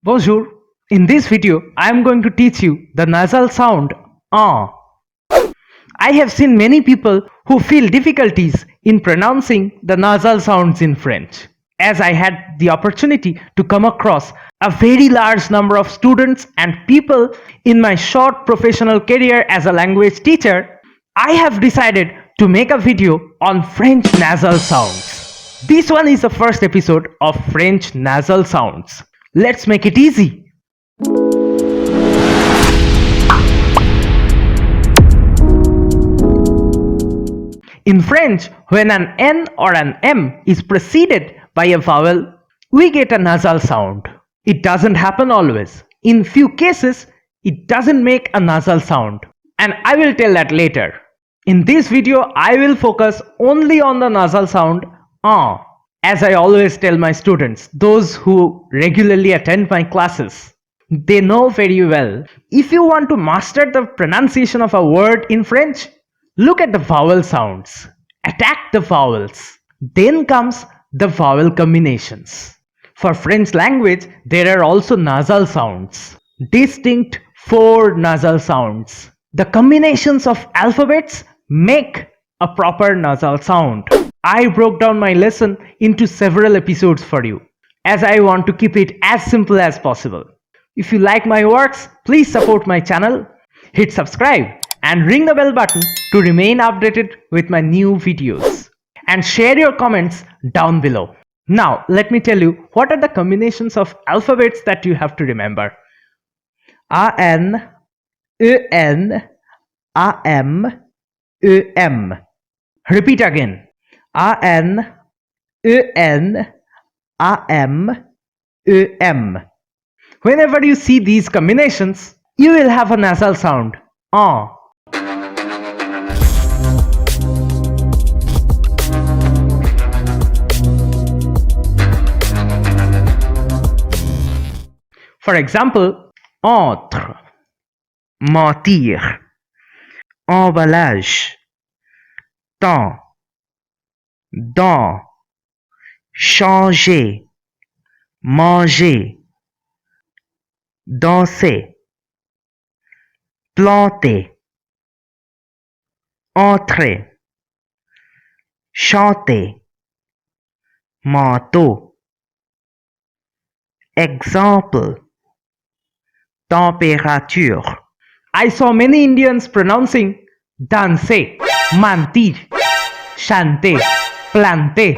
Bonjour. In this video, I am going to teach you the nasal sound ah. I have seen many people who feel difficulties in pronouncing the nasal sounds in French. As I had the opportunity to come across a very large number of students and people in my short professional career as a language teacher, I have decided to make a video on French nasal sounds. This one is the first episode of French nasal sounds. Let's make it easy. In French, when an N or an M is preceded by a vowel, we get a nasal sound. It doesn't happen always. In few cases, it doesn't make a nasal sound, and I will tell that later. In this video, I will focus only on the nasal sound ah. As I always tell my students, those who regularly attend my classes, they know very well. If you want to master the pronunciation of a word in French, look at the vowel sounds. Attack the vowels. Then comes the vowel combinations. For French language, there are also nasal sounds. Distinct 4 nasal sounds. The combinations of alphabets make a proper nasal sound. I broke down my lesson into several episodes for you, as I want to keep it as simple as possible. If you like my works, please support my channel, hit subscribe and ring the bell button to remain updated with my new videos. And share your comments down below. Now, let me tell you what are the combinations of alphabets that you have to remember. A-N, E-N, A-M, E-M. Repeat again. A-N, E-N, A-M, E-M. Whenever you see these combinations, you will have a nasal sound, ah. For example, entre, mentir, emballage, temps, dans, changer, manger, danser, planter, entrer, chanter, manteau. Example, température. I saw many Indians pronouncing danser, mentir, chanter, planter,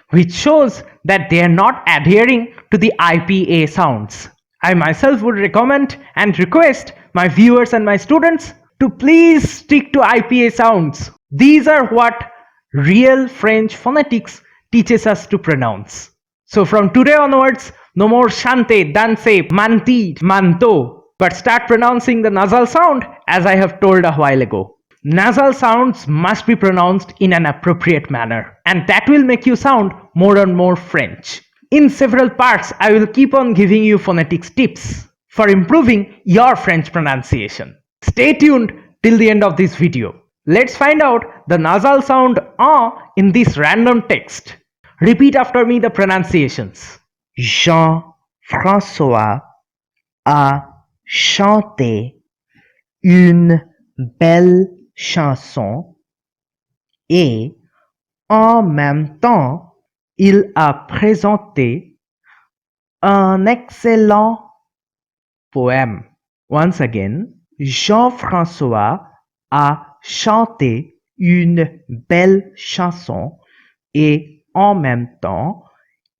which shows that they are not adhering to the IPA sounds. I myself would recommend and request my viewers and my students to please stick to IPA sounds. These are what real French phonetics teaches us to pronounce. So from today onwards, no more chante, danse, mentir, manteau, but start pronouncing the nasal sound as I have told a while ago. Nasal sounds must be pronounced in an appropriate manner, and that will make you sound more and more French. In several parts, I will keep on giving you phonetics tips for improving your French pronunciation. Stay tuned till the end of this video. Let's find out the nasal sound ah in this random text. Repeat after me the pronunciations. Jean-François a chanté une belle chanson et en même temps il a présenté un excellent poème. Once again, Jean-François a chanté une belle chanson et en même temps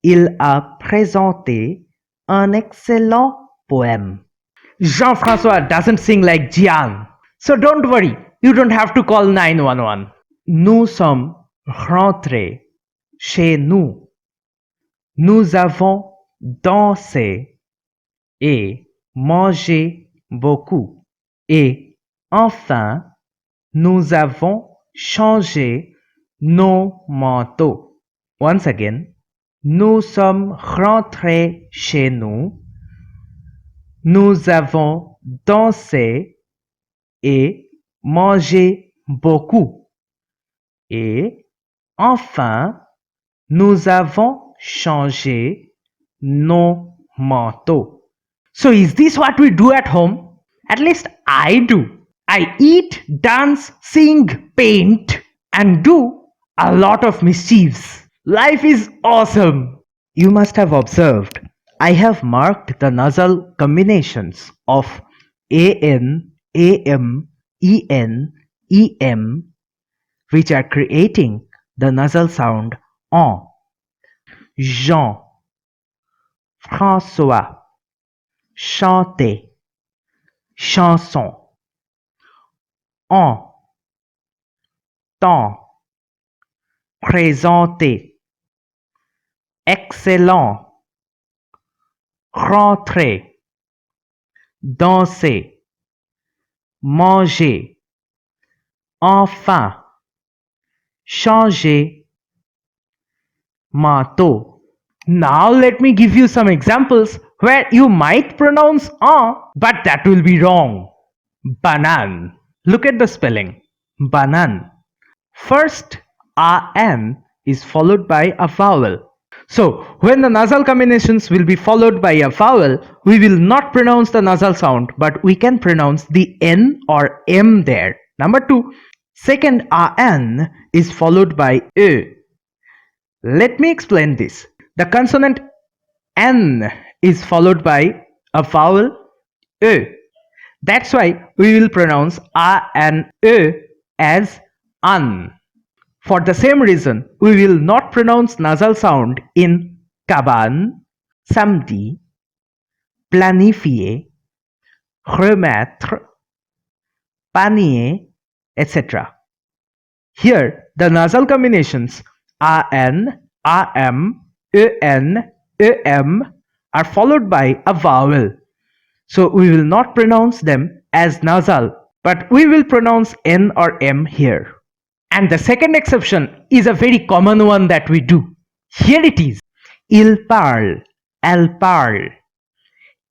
il a présenté un excellent poème. Jean-François doesn't sing like Gian. So don't worry, you don't have to call 911. Nous sommes rentrés chez nous. Nous avons dansé et mangé beaucoup. Et enfin, nous avons changé nos manteaux. Once again, nous sommes rentrés chez nous. Nous avons dansé et mangé beaucoup. Et enfin, nous avons changé nos manteaux. So is this what we do at home? At least I do. I eat, dance, sing, paint, and do a lot of mischiefs. Life is awesome. You must have observed I have marked the nasal combinations of an, am, en, em, which are creating the nasal sound en. Jean, François, chanter, chanson, en, temps, présenter, excellent, rentrer, danser, manger, enfin, changer, manteau. Now let me give you some examples where you might pronounce but that will be wrong. Banan. Look at the spelling. Banan. First, an is followed by a vowel. So, when the nasal combinations will be followed by a vowel, we will not pronounce the nasal sound, but we can pronounce the n or m there. Number 2, second an is followed by e. Let me explain this. The consonant n is followed by a vowel e. That's why we will pronounce a and e as an. For the same reason, we will not pronounce nasal sound in cabane, samedi, planifier, remettre, panier, etc. Here, the nasal combinations an, am, en, em are followed by a vowel. So we will not pronounce them as nasal, but we will pronounce n or m here. And the second exception is a very common one that we do. Here it is. Il parle, elle parle.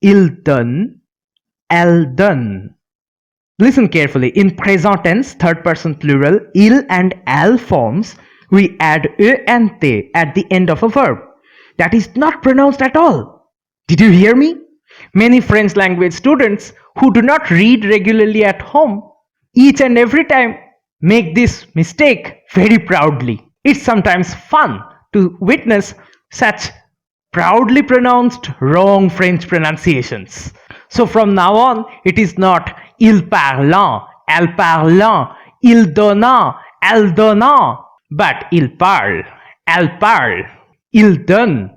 Il donne, elle donne. Listen carefully. In present tense, third person plural, il and elle forms, we add e and te at the end of a verb. That is not pronounced at all. Did you hear me? Many French language students who do not read regularly at home, each and every time make this mistake very proudly. It's sometimes fun to witness such proudly pronounced wrong French pronunciations. So from now on, it is not il parlant, elle parlant, il donnant, elle donnant, but il parle, elle parle, il donne,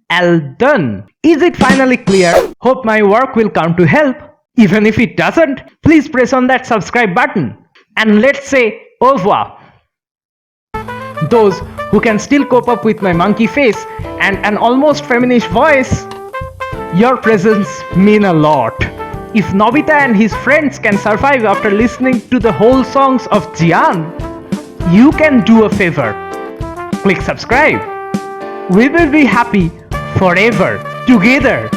elle donne. Is it finally clear? Hope my work will come to help. Even if it doesn't, please press on that subscribe button. And let's say au revoir. Those who can still cope up with my monkey face and an almost feminish voice, your presence mean a lot. If Nobita and his friends can survive after listening to the whole songs of Jian, you can do a favor. Click subscribe. We will be happy forever together.